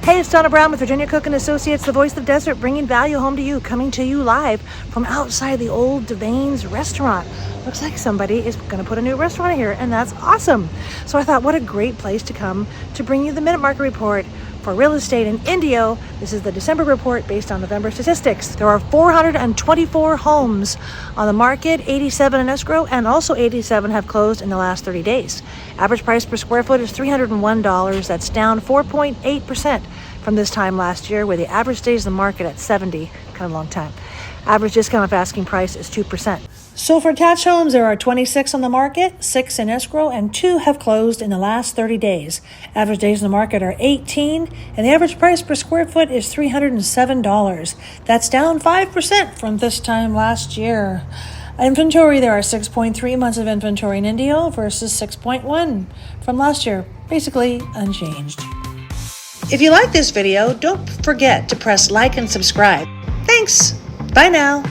Hey, it's Donna Brown with Virginia Cook & Associates, the voice of the desert, bringing value home to you, coming to you live from outside the old Devanne's restaurant. Looks like somebody is going to put a new restaurant here, and that's awesome. So I thought, what a great place to come to bring you the Minute Market Report for real estate in Indio. This is the December report based on November statistics. There are 424 homes on the market, 87 in escrow, and also 87 have closed in the last 30 days. Average price per square foot is $301. That's down 4.8% from this time last year, where the average stays in the market at 70, kind of long time. Average discount of asking price is 2%. So for attached homes, there are 26 on the market, 6 in escrow, and 2 have closed in the last 30 days. Average days in the market are 18, and the average price per square foot is $307. That's down 5% from this time last year. Inventory, there are 6.3 months of inventory in Indio versus 6.1 from last year, basically unchanged. If you like this video, don't forget to press like and subscribe. Thanks. Bye now.